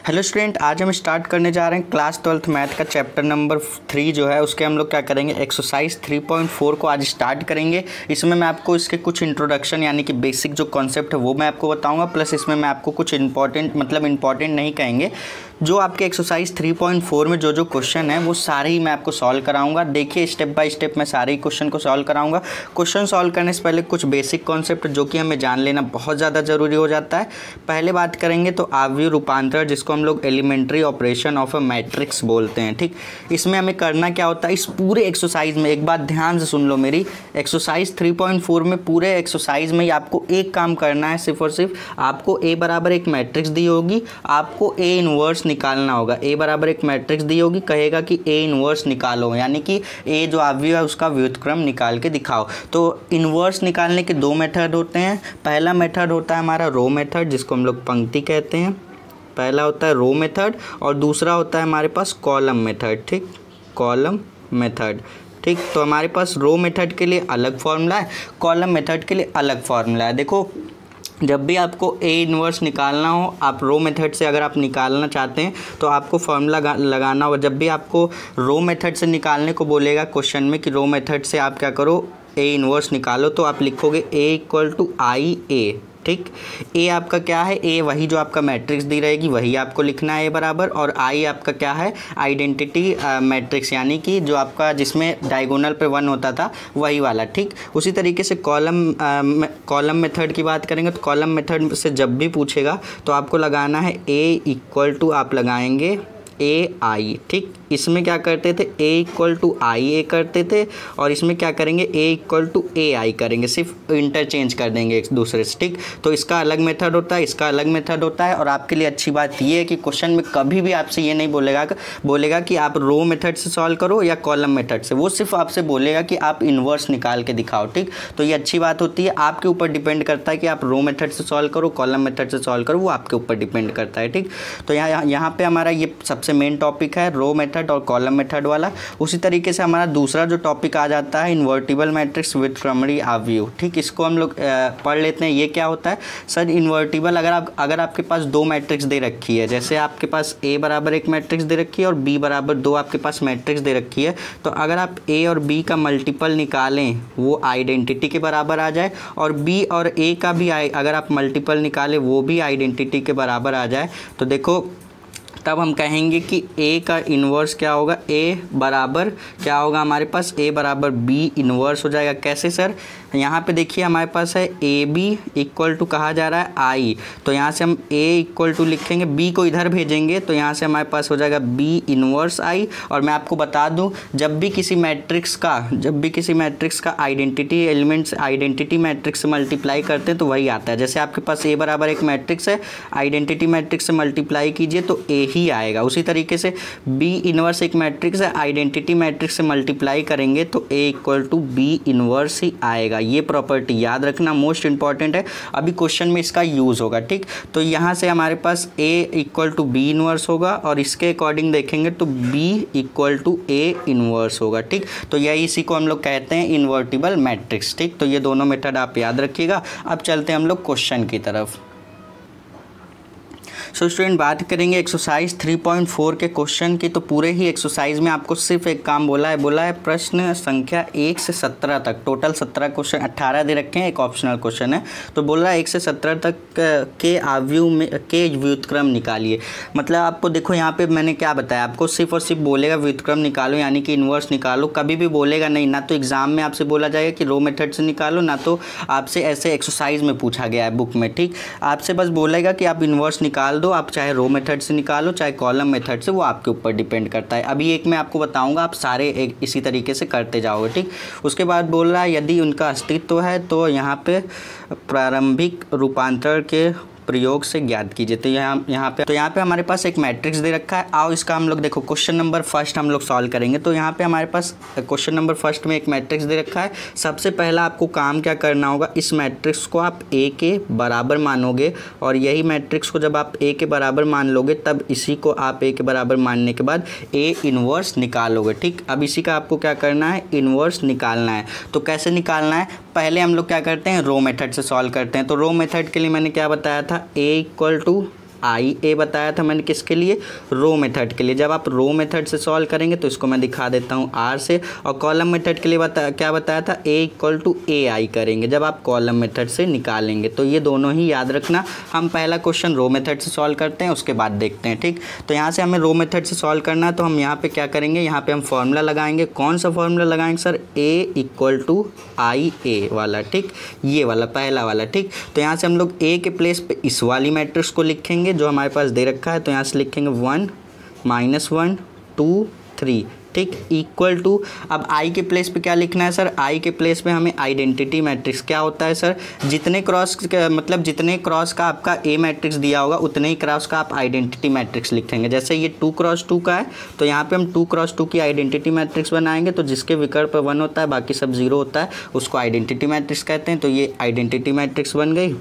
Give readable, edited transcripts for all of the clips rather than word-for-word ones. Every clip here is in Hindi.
हेलो स्टूडेंट, आज हम स्टार्ट करने जा रहे हैं क्लास 12th मैथ का चैप्टर नंबर 3 जो है उसके हम लोग क्या करेंगे, एक्सरसाइज 3.4 को आज स्टार्ट करेंगे। इसमें मैं आपको इसके कुछ इंट्रोडक्शन यानी कि बेसिक जो कॉन्सेप्ट है वो मैं आपको बताऊंगा, प्लस इसमें मैं आपको कुछ इंपॉर्टेंट नहीं कहेंगे, जो आपके एक्सरसाइज 3.4 में जो क्वेश्चन है वो सारे ही मैं आपको सॉल्व कराऊंगा। देखिए स्टेप बाय स्टेप मैं सारे ही क्वेश्चन को सॉल्व कराऊंगा। क्वेश्चन सॉल्व करने से पहले कुछ बेसिक कॉन्सेप्ट जो कि हमें जान लेना बहुत ज़्यादा ज़रूरी हो जाता है। पहले बात करेंगे तो आव्यूह रूपांतर, जिसको हम लोग elementary operation of a matrix बोलते हैं। ठीक, इसमें हमें करना क्या होता है, इस पूरे एक्सरसाइज में एक बात ध्यान से सुन लो मेरी, एक्सरसाइज 3.4 में पूरे एक्सरसाइज में ही आपको एक काम करना है, सिर्फ और सिर्फ आपको ए बराबर एक मैट्रिक्स दी होगी, आपको ए इनवर्स निकालना होगा। ए बराबर एक मैट्रिक्स दी होगी, कहेगा कि ए इनवर्स निकालो, यानी कि ए जो आव्यूह है उसका व्युत्क्रम निकाल के दिखाओ। तो इनवर्स निकालने के दो मेथड होते हैं। पहला मेथड होता है हमारा रो मेथड, जिसको हम लोग पंक्ति कहते हैं। पहला होता है रो मेथड और दूसरा होता है हमारे पास कॉलम मेथड। ठीक, कॉलम मेथड। ठीक, तो हमारे पास रो मेथड के लिए अलग फॉर्मूला है, कॉलम मेथड के लिए अलग फॉर्मूला है। देखो, जब भी आपको ए इनवर्स निकालना हो, आप रो मेथड से अगर आप निकालना चाहते हैं तो आपको फॉर्मूला लगाना होगा। जब भी आपको रो मेथड से निकालने को बोलेगा क्वेश्चन में कि रो मेथड से आप क्या करो, ए इनवर्स निकालो, तो आप लिखोगे ए इक्वल टू आई ए। ठीक, ए आपका क्या है, ए वही जो आपका मैट्रिक्स दी रहेगी वही आपको लिखना है ए बराबर, और आई आपका क्या है, आइडेंटिटी मैट्रिक्स, यानी कि जो आपका जिसमें डायगोनल पे 1 होता था वही वाला। ठीक, उसी तरीके से कॉलम मेथड की बात करेंगे तो कॉलम मेथड से जब भी पूछेगा तो आपको लगाना है ए इक्वल टू, आप लगाएंगे ए आई। ठीक, इसमें क्या करते थे, ए इक्वल टू आई ए करते थे, और इसमें क्या करेंगे, ए इक्वल टू ए आई करेंगे, सिर्फ इंटरचेंज कर देंगे एक दूसरे से। ठीक, तो इसका अलग मेथड होता है, इसका अलग मेथड होता है। और आपके लिए अच्छी बात ये है कि क्वेश्चन में कभी भी आपसे ये नहीं बोलेगा कि आप रो मेथड से सॉल्व करो या कॉलम मेथड से, वो सिर्फ आपसे बोलेगा कि आप इन्वर्स निकाल के दिखाओ। ठीक, तो ये अच्छी बात होती है, आपके ऊपर डिपेंड करता है कि आप रो मेथड से सॉल्व करो, कॉलम मेथड से सॉल्व करो, वो आपके ऊपर डिपेंड करता है। ठीक, तो यहाँ पे हमारा ये सबसे मेन टॉपिक है रो मेथड और कॉलम मेथड वाला। उसी तरीके से हमारा दूसरा जो टॉपिक आ जाता है इन्वर्टिबल मैट्रिक्स विद क्रमरी आव्यूह। ठीक, इसको हम लोग पढ़ लेते हैं। ये क्या होता है सर, इन्वर्टिबल, अगर आपके पास दो मैट्रिक्स दे रखी है, जैसे आपके पास ए बराबर एक मैट्रिक्स दे रखी है और बी बराबर दो आपके पास मैट्रिक्स दे रखी है, तो अगर आप ए और बी का मल्टीपल निकालें वो आइडेंटिटी के बराबर आ जाए, और बी और ए का भी अगर आप मल्टीपल निकालें वो भी आइडेंटिटी के बराबर आ जाए, तो देखो तब हम कहेंगे कि ए का इन्वर्स क्या होगा, ए बराबर क्या होगा हमारे पास, ए बराबर बी इन्वर्स हो जाएगा। कैसे सर, यहाँ पे देखिए हमारे पास है ए बी इक्वल टू कहा जा रहा है आई, तो यहाँ से हम ए इक्वल टू लिखेंगे, बी को इधर भेजेंगे तो यहाँ से हमारे पास हो जाएगा बी इन्वर्स आई। और मैं आपको बता दूँ, जब भी किसी मैट्रिक्स का आइडेंटिटी एलिमेंट्स आइडेंटिटी मैट्रिक्स से मल्टीप्लाई करते हैं तो वही आता है। जैसे आपके पास ए बराबर एक मैट्रिक्स है, आइडेंटिटी मैट्रिक्स से मल्टीप्लाई कीजिए तो ए ही आएगा। उसी तरीके से बी इनवर्स एक मैट्रिक्स है, आइडेंटिटी मैट्रिक्स से मल्टीप्लाई करेंगे तो ए इक्वल टू बी इनवर्स ही आएगा। ये प्रॉपर्टी याद रखना, मोस्ट इंपॉर्टेंट है, अभी क्वेश्चन में इसका यूज़ होगा। ठीक, तो यहाँ से हमारे पास A equal to B inverse होगा, और इसके अकॉर्डिंग देखेंगे तो B equal to A inverse होगा। ठीक, तो यही इसी को हम लोग कहते हैं इन्वर्टिबल मैट्रिक्स। ठीक, तो ये दोनों मेथड आप याद रखिएगा। अब चलते हैं हम लोग क्वेश्चन की तरफ। सो स्टूडेंट, बात करेंगे एक्सरसाइज 3.4 के क्वेश्चन की। तो पूरे ही एक्सरसाइज में आपको सिर्फ एक काम बोला है प्रश्न संख्या 1 से 17 तक, टोटल 17 क्वेश्चन, 18 दे रखे हैं, एक ऑप्शनल क्वेश्चन है। तो बोल रहा है 1 से 17 तक के आव्यूह में के व्युत्क्रम निकालिए। मतलब आपको देखो यहाँ पे मैंने क्या बताया, आपको सिर्फ और सिर्फ बोलेगा व्युत्क्रम निकालो, यानी कि इन्वर्स निकालो, कभी भी बोलेगा नहीं, ना तो एग्जाम में आपसे बोला जाएगा कि रो मेथड से निकालो, ना तो आपसे ऐसे एक्सरसाइज में पूछा गया है बुक में। ठीक, आपसे बस बोलेगा कि आप इन्वर्स निकाल दो, आप चाहे रो मेथड से निकालो चाहे कॉलम मेथड से, वो आपके ऊपर डिपेंड करता है। अभी एक मैं आपको बताऊंगा, आप सारे एक इसी तरीके से करते जाओगे। ठीक, उसके बाद बोल रहा है यदि उनका अस्तित्व है तो यहाँ पे प्रारंभिक रूपांतर के प्रयोग से ज्ञात कीजिए। तो यहाँ पे हमारे पास एक मैट्रिक्स दे रखा है। आओ इसका हम लोग देखो क्वेश्चन नंबर फर्स्ट हम लोग सॉल्व करेंगे। तो यहाँ पे हमारे पास क्वेश्चन नंबर फर्स्ट में एक मैट्रिक्स दे रखा है। सबसे पहला आपको काम क्या करना होगा, इस मैट्रिक्स को आप ए के बराबर मानोगे, और यही मैट्रिक्स को जब आप ए के बराबर मान लोगे तब इसी को आप ए के बराबर मानने के बाद ए इनवर्स निकालोगे। ठीक, अब इसी का आपको क्या करना है, इनवर्स निकालना है। तो कैसे निकालना है, पहले हम लोग क्या करते हैं, रो मेथड से सॉल्व करते हैं। तो रो मेथड के लिए मैंने क्या बताया था, ए इक्वल टू आई ए बताया था मैंने किसके लिए, रो मेथड के लिए। जब आप रो मेथड से सॉल्व करेंगे तो इसको मैं दिखा देता हूँ आर से, और कॉलम मेथड के लिए क्या बताया था, ए इक्वल टू ए आई करेंगे जब आप कॉलम मेथड से निकालेंगे। तो ये दोनों ही याद रखना। हम पहला क्वेश्चन रो मेथड से सॉल्व करते हैं, उसके बाद देखते हैं। ठीक, तो यहाँ से हमें रो मेथड से सॉल्व करना है, तो हम यहाँ पे क्या करेंगे, यहाँ पे हम फॉर्मूला लगाएंगे। कौन सा फॉर्मूला लगाएंगे सर, ए इक्वल टू आई ए वाला। ठीक, ये वाला पहला वाला। ठीक, तो यहाँ से हम लोग ए के प्लेस पे इस वाली मैट्रिक्स को लिखेंगे जो हमारे पास दे रखा है। तो यहाँ से लिखेंगे 1 -1 2 3। ठीक, इक्वल टू, अब आई के प्लेस पे क्या लिखना है सर, आई के प्लेस पे हमें आइडेंटिटी मैट्रिक्स, क्या होता है सर, जितने क्रॉस मतलब जितने क्रॉस का आपका ए मैट्रिक्स दिया होगा उतने ही क्रॉस का आप आइडेंटिटी मैट्रिक्स लिखेंगे। जैसे ये 2 × 2 का है तो यहाँ पे हम 2 × 2 की आइडेंटिटी मैट्रिक्स बनाएंगे। तो जिसके विकल्प पर 1 होता है बाकी सब 0 होता है उसको आइडेंटिटी मैट्रिक्स कहते हैं। तो ये आइडेंटिटी मैट्रिक्स बन गई।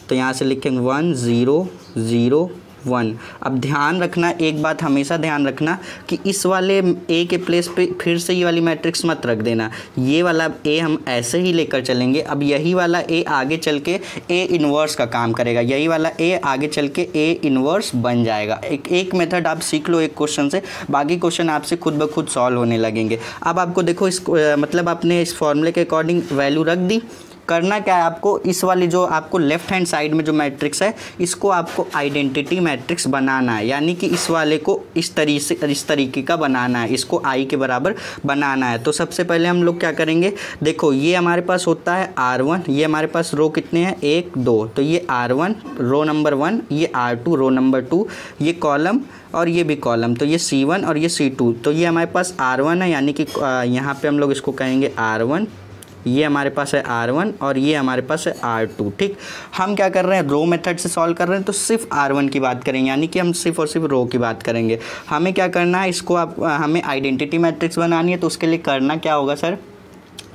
तो यहाँ से लिखेंगे 1 0 0 1। अब ध्यान रखना, एक बात हमेशा ध्यान रखना कि इस वाले ए के प्लेस पे फिर से ये वाली मैट्रिक्स मत रख देना। ये वाला ए हम ऐसे ही लेकर चलेंगे। अब यही वाला ए आगे चल के ए इन्वर्स का काम करेगा, यही वाला ए आगे चल के ए इन्वर्स बन जाएगा। एक मेथड आप सीख लो एक क्वेश्चन से, बाकी क्वेश्चन आपसे खुद ब खुद सॉल्व होने लगेंगे। अब आपको देखो इस मतलब आपने इस फॉर्मूले के अकॉर्डिंग वैल्यू रख दी। करना क्या है आपको, इस वाली जो आपको लेफ्ट हैंड साइड में जो मैट्रिक्स है इसको आपको आइडेंटिटी मैट्रिक्स बनाना है, यानी कि इस वाले को इस तरीके का बनाना है, इसको आई के बराबर बनाना है। तो सबसे पहले हम लोग क्या करेंगे, देखो ये हमारे पास होता है R1, ये हमारे पास रो कितने हैं 1 2, तो ये R1 रो नंबर 1, ये R2 रो नंबर 2, ये कॉलम और ये भी कॉलम, तो ये C1 और ये C2। तो ये हमारे पास R1 है, यानी कि यहाँ पे हम लोग इसको कहेंगे R1, ये हमारे पास है R1 और ये हमारे पास है R2। ठीक, हम क्या कर रहे हैं, रो मेथड से सॉल्व कर रहे हैं तो सिर्फ R1 की बात करेंगे, यानी कि हम सिर्फ और सिर्फ रो की बात करेंगे। हमें क्या करना है, इसको हमें आइडेंटिटी मैट्रिक्स बनानी है। तो उसके लिए करना क्या होगा सर,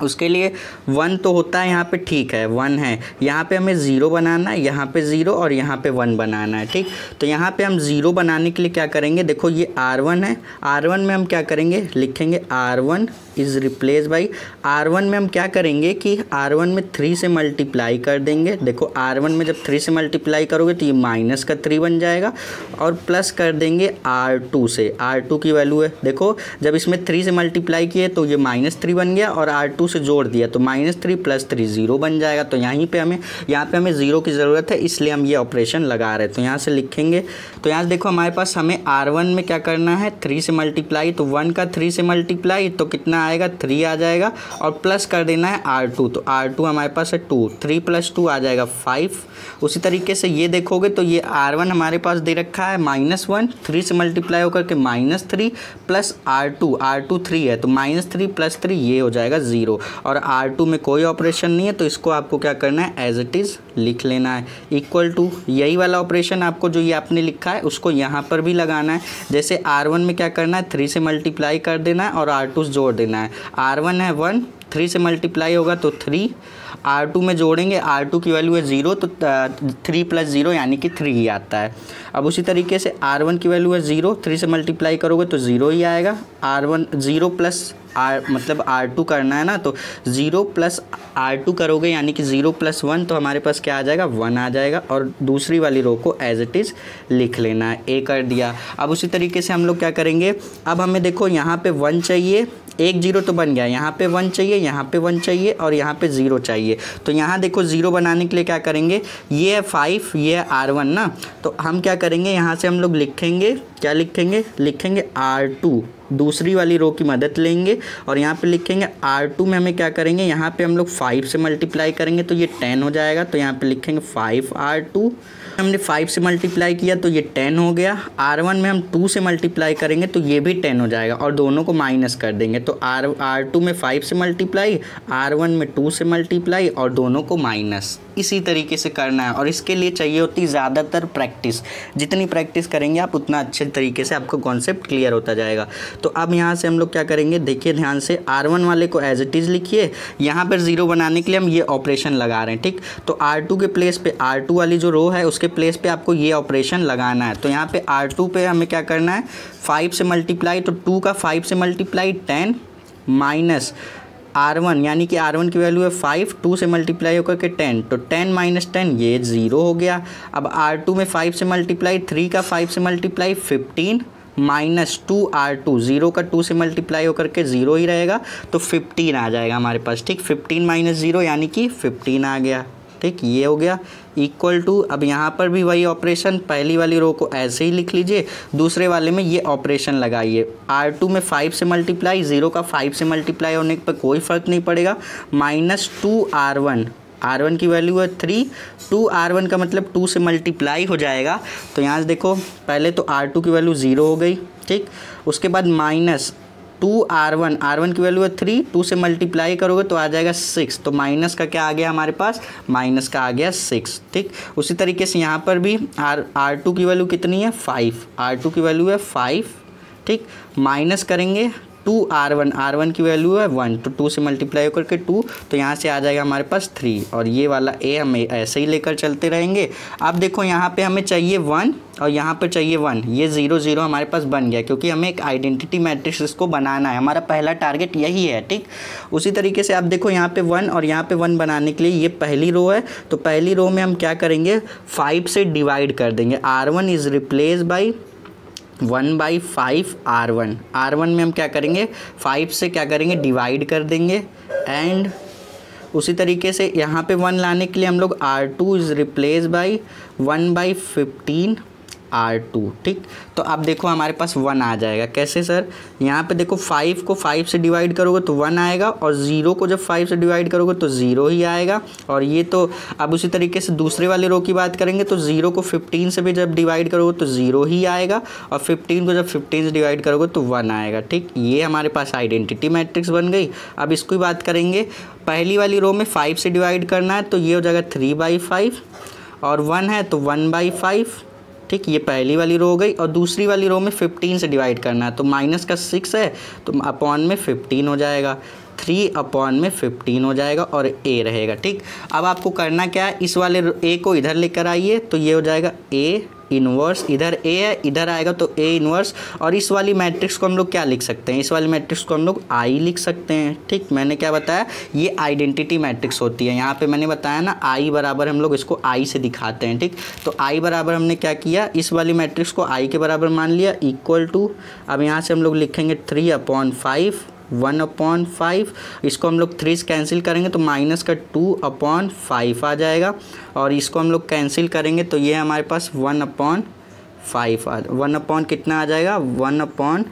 उसके लिए 1 तो होता है यहाँ पे, ठीक है 1 है, यहाँ पे हमें 0 बनाना है, यहाँ पे 0 और यहाँ पे 1 बनाना है। ठीक, तो यहाँ पे हम 0 बनाने के लिए क्या करेंगे, देखो ये R1 है, R1 में हम क्या करेंगे, लिखेंगे R1 is replace by, R1 में हम क्या करेंगे कि R1 में 3 से मल्टीप्लाई कर देंगे। देखो R1 में जब 3 से मल्टीप्लाई करोगे तो ये माइनस का 3 बन जाएगा, और प्लस कर देंगे R2 से, R2 की वैल्यू है, देखो जब इसमें 3 से मल्टीप्लाई किए तो ये -3 बन गया, और R2 से जोड़ दिया तो -3 + 3 0 बन जाएगा। तो यहाँ पे हमें 0 की ज़रूरत है, इसलिए हम ये ऑपरेशन लगा रहे हैं। तो यहाँ से लिखेंगे, तो यहाँ से देखो हमारे पास हमें R1 में क्या करना है, 3 से मल्टीप्लाई, तो 1 का 3 से मल्टीप्लाई तो कितना आएगा, 3 आ जाएगा, और प्लस कर देना है R2, तो R2 हमारे पास है 2, 3 + 2 आ जाएगा 5। उसी तरीके से ये देखोगे तो ये R1 हमारे पास दे रखा है -1, 3 से मल्टीप्लाई होकर के -3 प्लस R2 3 है, तो -3 + 3 ये हो जाएगा 0, और R2 में कोई ऑपरेशन नहीं है, तो इसको आपको क्या करना है, एज इट इज़ लिख लेना है, इक्वल टू यही वाला ऑपरेशन आपको जो ये आपने लिखा है उसको यहाँ पर भी लगाना है। जैसे R1 में क्या करना है, 3 से मल्टीप्लाई कर देना है और R2 से जोड़ देना है। R1 है 1, 3 से मल्टीप्लाई होगा तो 3, R2 में जोड़ेंगे, R2 की वैल्यू है 0, तो 3 + 0 यानी कि 3 ही आता है। अब उसी तरीके से R1 की वैल्यू है 0, 3 से मल्टीप्लाई करोगे तो 0 ही आएगा। R1 0 + मतलब R2 करना है ना, तो 0 + R2 करोगे यानी कि 0 + 1, तो हमारे पास क्या आ जाएगा, 1 आ जाएगा, और दूसरी वाली रो को एज इट इज़ लिख लेना है, ए कर दिया। अब उसी तरीके से हम लोग क्या करेंगे, अब हमें देखो यहाँ पे 1 चाहिए, 1 0 तो बन गया, यहाँ पे 1 चाहिए, यहाँ पे 1 चाहिए और यहाँ पे 0 चाहिए। तो यहाँ देखो 0 बनाने के लिए क्या करेंगे, ये है 5, ये है R1 ना, तो हम क्या करेंगे, यहाँ से हम लोग लिखेंगे, क्या लिखेंगे, लिखेंगे R2, दूसरी वाली रो की मदद लेंगे और यहाँ पे लिखेंगे R2 में हमें क्या करेंगे, यहाँ पे हम लोग 5 से मल्टीप्लाई करेंगे तो ये 10 हो जाएगा, तो यहाँ पे लिखेंगे 5R2, हमने 5 से मल्टीप्लाई किया तो ये 10 हो गया। R1 में हम 2 से मल्टीप्लाई करेंगे तो ये भी 10 हो जाएगा, और दोनों को माइनस कर देंगे, तो R2 में 5 से मल्टीप्लाई, R1 में 2 से मल्टीप्लाई और दोनों को माइनस। इसी तरीके से करना है, और इसके लिए चाहिए होती ज़्यादातर प्रैक्टिस। जितनी प्रैक्टिस करेंगे आप उतना अच्छे तरीके से आपको कॉन्सेप्ट क्लियर होता जाएगा। तो अब यहाँ से हम लोग क्या करेंगे, देखिए ध्यान से, R1 वाले को एज इट इज़ लिखिए, यहाँ पर 0 बनाने के लिए हम ये ऑपरेशन लगा रहे हैं। ठीक, तो R2 के प्लेस पे, R2 वाली जो रो है उसके प्लेस पे आपको ये ऑपरेशन लगाना है। तो यहाँ पे R2 पे हमें क्या करना है, 5 से मल्टीप्लाई, तो 2 का 5 से मल्टीप्लाई 10 माइनस R1 यानी कि R1 की वैल्यू है 5, 2 से मल्टीप्लाई होकर के 10, तो 10 माइनस 10 ये 0 हो गया। अब R2 में 5 से मल्टीप्लाई, 3 का 5 से मल्टीप्लाई 15 माइनस 2R2, 0 का 2 से मल्टीप्लाई होकर के 0 ही रहेगा, तो 15 आ जाएगा हमारे पास। ठीक, 15 माइनस 0 यानी कि 15 आ गया। ठीक, ये हो गया इक्वल टू। अब यहाँ पर भी वही ऑपरेशन, पहली वाली रो को ऐसे ही लिख लीजिए, दूसरे वाले में ये ऑपरेशन लगाइए। R2 में 5 से मल्टीप्लाई, 0 का 5 से मल्टीप्लाई होने पर कोई फ़र्क नहीं पड़ेगा, माइनस 2R1, R1 की वैल्यू है 3, 2R1 का मतलब 2 से मल्टीप्लाई हो जाएगा। तो यहाँ से देखो, पहले तो R2 की वैल्यू 0 हो गई। ठीक, उसके बाद माइनस 2R1, R1 की वैल्यू है 3, 2 से मल्टीप्लाई करोगे तो आ जाएगा 6, तो माइनस का क्या आ गया हमारे पास, माइनस का आ गया 6। ठीक, उसी तरीके से यहाँ पर भी R2 की वैल्यू कितनी है 5, R2 की वैल्यू है 5। ठीक, माइनस करेंगे 2R1, R1 की वैल्यू है 1, तो 2 से मल्टीप्लाई होकर के 2, तो यहाँ से आ जाएगा हमारे पास 3, और ये वाला A हम ऐसे ही लेकर चलते रहेंगे। अब देखो यहाँ पे हमें चाहिए 1 और यहाँ पे चाहिए 1, ये 0 0 हमारे पास बन गया, क्योंकि हमें एक आइडेंटिटी मैट्रिक्स इसको बनाना है, हमारा पहला टारगेट यही है। ठीक, उसी तरीके से आप देखो यहाँ पे 1 और यहाँ पे 1 बनाने के लिए, ये पहली रो है, तो पहली रो में हम क्या करेंगे, 5 से डिवाइड कर देंगे। R1 is replace by 1/5 R1 में हम क्या करेंगे, 5 से क्या करेंगे, डिवाइड कर देंगे। एंड उसी तरीके से यहाँ पे 1 लाने के लिए हम लोग R2 is replace by 1/15 R2। ठीक, तो अब देखो हमारे पास 1 आ जाएगा। कैसे सर, यहाँ पे देखो 5 को 5 से डिवाइड करोगे तो 1 आएगा, और 0 को जब 5 से डिवाइड करोगे तो 0 ही आएगा। और ये तो अब उसी तरीके से दूसरे वाले रो की बात करेंगे तो 0 को 15 से भी जब डिवाइड करोगे तो 0 ही आएगा, और 15 को जब 15 से डिवाइड करोगे तो 1 आएगा। ठीक, ये हमारे पास आइडेंटिटी मैट्रिक्स बन गई। अब इसको ही बात करेंगे, पहली वाली रो में 5 से डिवाइड करना है तो ये हो जाएगा 3/5, और 1 है तो 1/5। ठीक, ये पहली वाली रो हो गई, और दूसरी वाली रो में 15 से डिवाइड करना है तो माइनस का 6 है तो अपॉन में 15 हो जाएगा, 3 अपॉन में 15 हो जाएगा, और A रहेगा। ठीक, अब आपको करना क्या है, इस वाले A को इधर लेकर आइए, तो ये हो जाएगा A इन्वर्स, इधर A है, इधर आएगा तो A इन्वर्स, और इस वाली मैट्रिक्स को हम लोग क्या लिख सकते हैं, इस वाली मैट्रिक्स को हम लोग I लिख सकते हैं। ठीक, मैंने क्या बताया, ये आइडेंटिटी मैट्रिक्स होती है। यहाँ पे मैंने बताया ना, I बराबर हम लोग इसको I से दिखाते हैं। ठीक, तो I बराबर हमने क्या किया, इस वाली मैट्रिक्स को I के बराबर मान लिया, इक्वल टू, अब यहाँ से हम लोग लिखेंगे 3/5, 1/5, इसको हम लोग 3 कैंसिल करेंगे तो माइनस का 2/5 आ जाएगा, और इसको हम लोग कैंसिल करेंगे तो ये हमारे पास 1/5 1 अपॉन कितना आ जाएगा, 1/3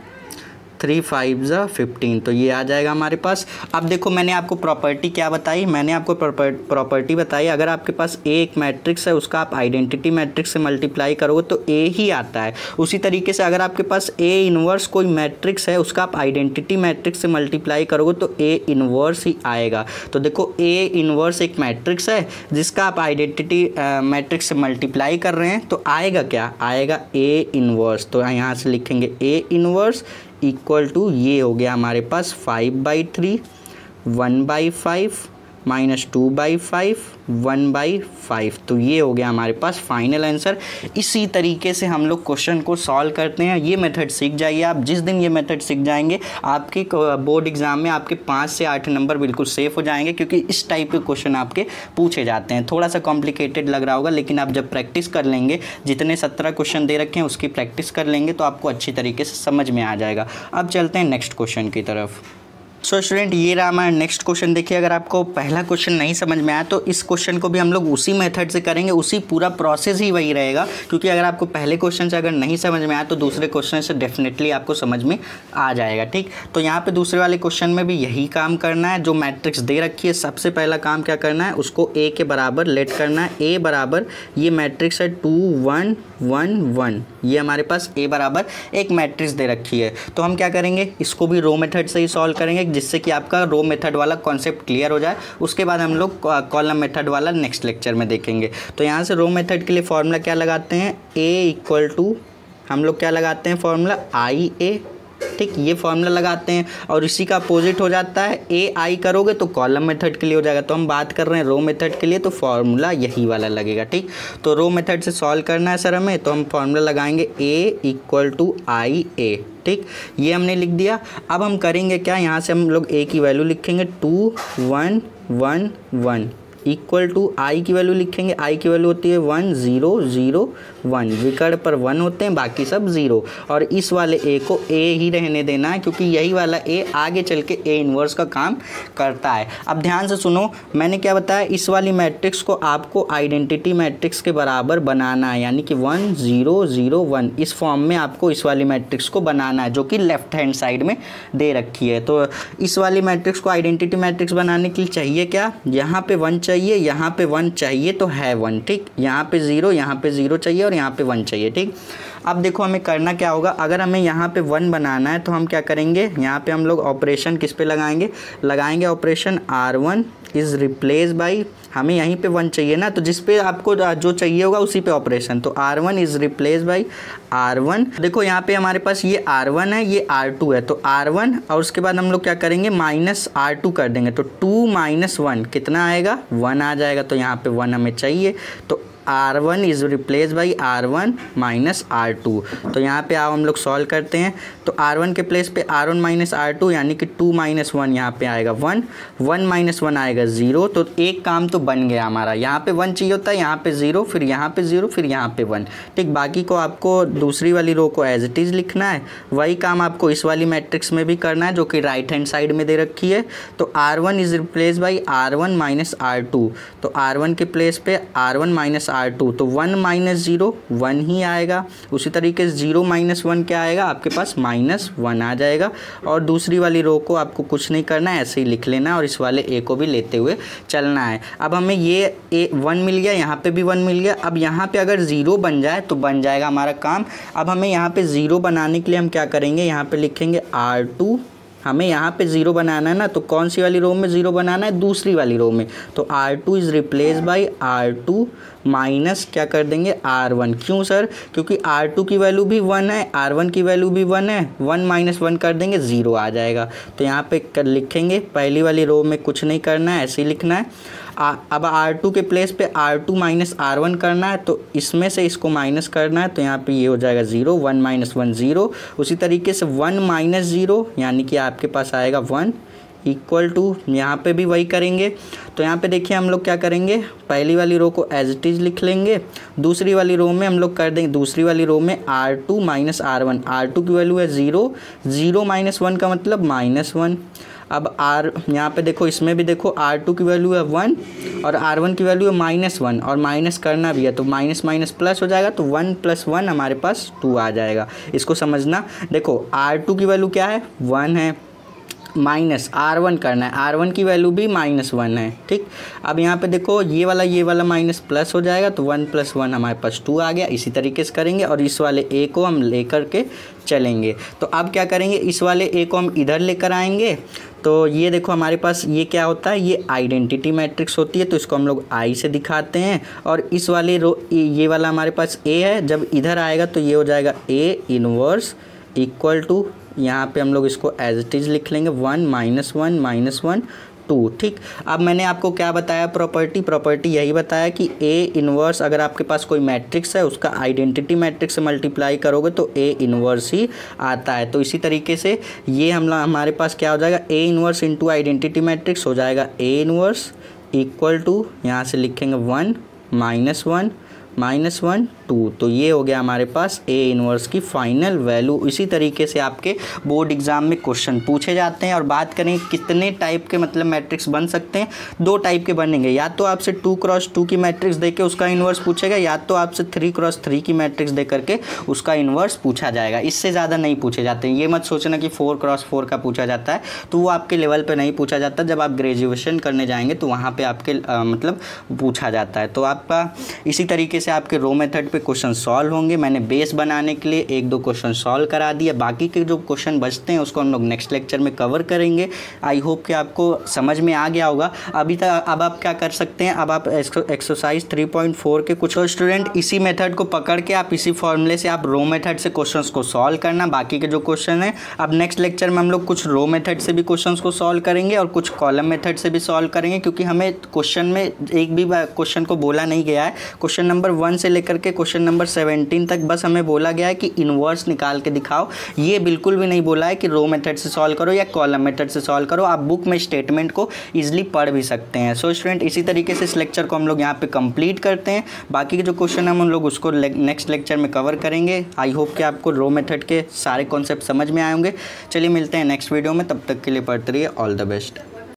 5 × 15, तो ये आ जाएगा हमारे पास। अब देखो मैंने आपको प्रॉपर्टी क्या बताई, मैंने आपको प्रॉपर्टी बताई, अगर आपके पास A एक मैट्रिक्स है, उसका आप आइडेंटिटी मैट्रिक्स से मल्टीप्लाई करोगे तो A ही आता है। उसी तरीके से अगर आपके पास A इन्वर्स कोई मैट्रिक्स है, उसका आप आइडेंटिटी मैट्रिक्स से मल्टीप्लाई करोगे तो A इन्वर्स ही आएगा। तो देखो A इन्वर्स एक मैट्रिक्स है जिसका आप आइडेंटिटी मैट्रिक्स से मल्टीप्लाई कर रहे हैं, तो आएगा क्या, आएगा A इन्वर्स। तो यहाँ से लिखेंगे A इन्वर्स इक्वल टू, ये हो गया हमारे पास 5/3, 1/5 माइनस 2/5, 1/5, तो ये हो गया हमारे पास फाइनल आंसर। इसी तरीके से हम लोग क्वेश्चन को सॉल्व करते हैं। ये मेथड सीख जाइए आप, जिस दिन ये मेथड सीख जाएंगे आपके बोर्ड एग्जाम में आपके 5 से 8 नंबर बिल्कुल सेफ हो जाएंगे, क्योंकि इस टाइप के क्वेश्चन आपके पूछे जाते हैं। थोड़ा सा कॉम्प्लिकेटेड लग रहा होगा, लेकिन आप जब प्रैक्टिस कर लेंगे, जितने 17 क्वेश्चन दे रखे हैं उसकी प्रैक्टिस कर लेंगे तो आपको अच्छी तरीके से समझ में आ जाएगा। अब चलते हैं नेक्स्ट क्वेश्चन की तरफ। सो स्टूडेंट, ये रहा हमारा नेक्स्ट क्वेश्चन। देखिए, अगर आपको पहला क्वेश्चन नहीं समझ में आया तो इस क्वेश्चन को भी हम लोग उसी मेथड से करेंगे, उसी पूरा प्रोसेस ही वही रहेगा, क्योंकि अगर आपको पहले क्वेश्चन से अगर नहीं समझ में आया तो दूसरे क्वेश्चन से डेफिनेटली आपको समझ में आ जाएगा। ठीक, तो यहाँ पे दूसरे वाले क्वेश्चन में भी यही काम करना है। जो मैट्रिक्स दे रखी है, सबसे पहला काम क्या करना है, उसको A के बराबर लेट करना है। A बराबर, ये मैट्रिक्स है 2 1 1 1, ये हमारे पास A बराबर एक मैट्रिक्स दे रखी है। तो हम क्या करेंगे, इसको भी रो मेथड से ही सॉल्व करेंगे, जिससे कि आपका रो मेथड वाला कॉन्सेप्ट क्लियर हो जाए। उसके बाद हम लोग कॉलम मेथड वाला नेक्स्ट लेक्चर में देखेंगे। तो यहाँ से रो मेथड के लिए फॉर्मूला क्या लगाते हैं, A इक्वल टू, हम लोग क्या लगाते हैं फॉर्मूला IA, ठीक, ये फॉर्मूला लगाते हैं और इसी का अपोजिट हो जाता है ए आई करोगे तो कॉलम मेथड के लिए हो जाएगा। तो हम बात कर रहे हैं रो मेथड के लिए, तो फॉर्मूला यही वाला लगेगा। ठीक, तो रो मेथड से सॉल्व करना है सर हमें, तो हम फॉर्मूला लगाएंगे ए इक्वल टू आई ए। ठीक, ये हमने लिख दिया। अब हम करेंगे क्या, यहाँ से हम लोग ए की वैल्यू लिखेंगे 2 1 1 1 इक्वल टू आई की वैल्यू लिखेंगे, आई की वैल्यू होती है 1 0 0 1, विकर्ण पर 1 होते हैं, बाकी सब 0, और इस वाले ए को ए ही रहने देना है क्योंकि यही वाला ए आगे चल के ए इन्वर्स का काम करता है। अब ध्यान से सुनो, मैंने क्या बताया, इस वाली मैट्रिक्स को आपको आइडेंटिटी मैट्रिक्स के बराबर बनाना है, यानी कि 1 0 0 1 इस फॉर्म में आपको इस वाली मैट्रिक्स को बनाना है जो कि लेफ्ट हैंड साइड में दे रखी है। तो इस वाली मैट्रिक्स को आइडेंटिटी मैट्रिक्स बनाने के लिए चाहिए क्या, यहाँ पे 1 चाहिए, यहाँ पे 1 चाहिए तो है 1। ठीक, यहाँ पे 0, यहाँ पे 0 चाहिए और यहाँ पे 1 चाहिए। ठीक, अब देखो हमें करना क्या होगा, अगर हमें यहाँ पे 1 बनाना है तो हम क्या करेंगे, यहाँ पे हम लोग ऑपरेशन किस पे लगाएंगे operation R1 is replace by, हमें यहीं पे 1 चाहिए ना, तो जिस पे आपको जो चाहिए होगा उसी पे ऑपरेशन, तो R1 is replace by R1। देखो यहाँ पे हमारे पास ये R1 है, ये R2 है, तो R1 और उसके बाद हम लोग क्या करेंगे माइनस R2 कर देंगे, तो 2 - 1 कितना आएगा, 1 आ जाएगा। तो यहाँ पे 1 हमें चाहिए, तो R1 is replace by R1 minus R2। तो यहाँ पे आओ हम लोग सॉल्व करते हैं, तो R1 के प्लेस पे R1 माइनस R2 यानी कि 2 - 1 यहाँ पे आएगा 1, 1 - 1 आएगा 0। तो एक काम तो बन गया हमारा, यहाँ पे 1 चाहिए होता है, यहाँ पे 0, फिर यहाँ पे 0, फिर यहाँ पे 1। ठीक, बाकी को आपको दूसरी वाली रो को एज इट इज़ लिखना है, वही काम आपको इस वाली मैट्रिक्स में भी करना है जो कि राइट हैंड साइड में दे रखी है। तो R1 is replace by R1 minus R2, तो R1 के प्लेस पे R1 माइनस R2, तो 1 - 0 1 ही आएगा। उसी तरीके से 0 - 1 क्या आएगा आपके पास, -1 आ जाएगा। और दूसरी वाली रो को आपको कुछ नहीं करना है, ऐसे ही लिख लेना और इस वाले ए को भी लेते हुए चलना है। अब हमें ये ए 1 मिल गया, यहाँ पे भी 1 मिल गया। अब यहाँ पे अगर 0 बन जाए तो बन जाएगा हमारा काम। अब हमें यहाँ पे 0 बनाने के लिए हम क्या करेंगे, यहाँ पे लिखेंगे R2, हमें यहाँ पे 0 बनाना है ना, तो कौन सी वाली रो में 0 बनाना है, दूसरी वाली रो में, तो R2 is replace by R2 minus क्या कर देंगे R1। क्यों सर, क्योंकि R2 की वैल्यू भी 1 है, R1 की वैल्यू भी 1 है, 1 - 1 कर देंगे 0 आ जाएगा। तो यहाँ पे लिखेंगे, पहली वाली रो में कुछ नहीं करना है, ऐसे ही लिखना है। अब R2 के प्लेस पे R2 माइनस R1 करना है, तो इसमें से इसको माइनस करना है, तो यहाँ पे ये हो जाएगा 0, 1 - 1 0। उसी तरीके से 1 - 0 यानी कि आपके पास आएगा 1 इक्वल टू, यहाँ पे भी वही करेंगे। तो यहाँ पे देखिए हम लोग क्या करेंगे, पहली वाली रो को एज इट इज़ लिख लेंगे, दूसरी वाली रो में हम लोग कर देंगे, दूसरी वाली रो में R2 माइनस R1, R2 की वैल्यू है 0, 0 - 1 का मतलब -1। अब यहाँ पे देखो, इसमें भी देखो R2 की वैल्यू है 1 और R1 की वैल्यू है -1, और माइनस करना भी है तो माइनस माइनस प्लस हो जाएगा, तो 1 + 1 हमारे पास 2 आ जाएगा। इसको समझना, देखो R2 की वैल्यू क्या है, 1 है, माइनस R1 करना है, R1 की वैल्यू भी -1 है। ठीक, अब यहाँ पे देखो ये वाला माइनस प्लस हो जाएगा, तो 1 + 1 हमारे पास 2 आ गया। इसी तरीके से करेंगे और इस वाले ए को हम लेकर के चलेंगे। तो अब क्या करेंगे, इस वाले ए को हम इधर लेकर आएंगे, तो ये देखो हमारे पास ये क्या होता है, ये आइडेंटिटी मैट्रिक्स होती है, तो इसको हम लोग आई से दिखाते हैं। और इस वाले रो, ये वाला हमारे पास ए है, जब इधर आएगा तो ये हो जाएगा ए इनवर्स इक्वल टू, यहाँ पे हम लोग इसको एज इट इज़ लिख लेंगे 1 - 1 - 1 2। ठीक, अब मैंने आपको क्या बताया, प्रॉपर्टी यही बताया कि ए इनवर्स, अगर आपके पास कोई मैट्रिक्स है उसका आइडेंटिटी मैट्रिक्स से मल्टीप्लाई करोगे तो ए इनवर्स ही आता है। तो इसी तरीके से ये हमारे पास क्या हो जाएगा, A inverse into identity matrix हो जाएगा ए इनवर्स इक्वल टू, यहाँ से लिखेंगे 1 - 1 2। तो ये हो गया हमारे पास ए इनवर्स की फाइनल वैल्यू। इसी तरीके से आपके बोर्ड एग्जाम में क्वेश्चन पूछे जाते हैं। और बात करें कितने टाइप के मतलब मैट्रिक्स बन सकते हैं, 2 टाइप के बनेंगे, या तो आपसे 2 × 2 की मैट्रिक्स देके उसका इन्वर्स पूछेगा, या तो आपसे 3 × 3 की मैट्रिक्स दे करके उसका इन्वर्स पूछा जाएगा। इससे ज़्यादा नहीं पूछे जाते हैं। ये मत सोचना कि 4 × 4 का पूछा जाता है, तो वो आपके लेवल पर नहीं पूछा जाता। जब आप ग्रेजुएशन करने जाएंगे तो वहाँ पर आपके मतलब पूछा जाता है। तो आपका इसी तरीके से आपके रो मेथड पे क्वेश्चन सॉल्व होंगे। मैंने बेस बनाने के लिए 1-2 क्वेश्चन सॉल्व करा दिया, बाकी के जो क्वेश्चन बचते हैं उसको हम लोग नेक्स्ट लेक्चर में कवर करेंगे। आई होप कि आपको समझ में आ गया होगा अभी तक। अब आप क्या कर सकते हैं, अब आप एक्सरसाइज 3.4 के कुछ स्टूडेंट इसी मेथड को पकड़ के आप इसी फॉर्मूले से आप रो मेथड से क्वेश्चंस को सॉल्व करना। बाकी के जो क्वेश्चन है अब नेक्स्ट लेक्चर में हम लोग कुछ रो मेथड से भी क्वेश्चंस को सॉल्व करेंगे और कुछ कॉलम मेथड से भी सॉल्व करेंगे, क्योंकि हमें क्वेश्चन में एक भी क्वेश्चन को बोला नहीं गया है। क्वेश्चन नंबर 1 से लेकर के क्वेश्चन नंबर 17 तक बस हमें बोला गया है कि इन्वर्स निकाल के दिखाओ। ये बिल्कुल भी नहीं बोला है कि रो मेथड से सॉल्व करो या कॉलम मेथड से सॉल्व करो। आप बुक में स्टेटमेंट को ईजिली पढ़ भी सकते हैं। सो स्टूडेंट, इसी तरीके से इस लेक्चर को हम लोग यहाँ पे कंप्लीट करते हैं। बाकी के जो क्वेश्चन हम लोग उसको नेक्स्ट लेक्चर में कवर करेंगे। आई होप कि आपको रो मेथड के सारे कॉन्सेप्ट समझ में आए होंगे। चलिए मिलते हैं नेक्स्ट वीडियो में, तब तक के लिए पढ़ते रहिए। All the best.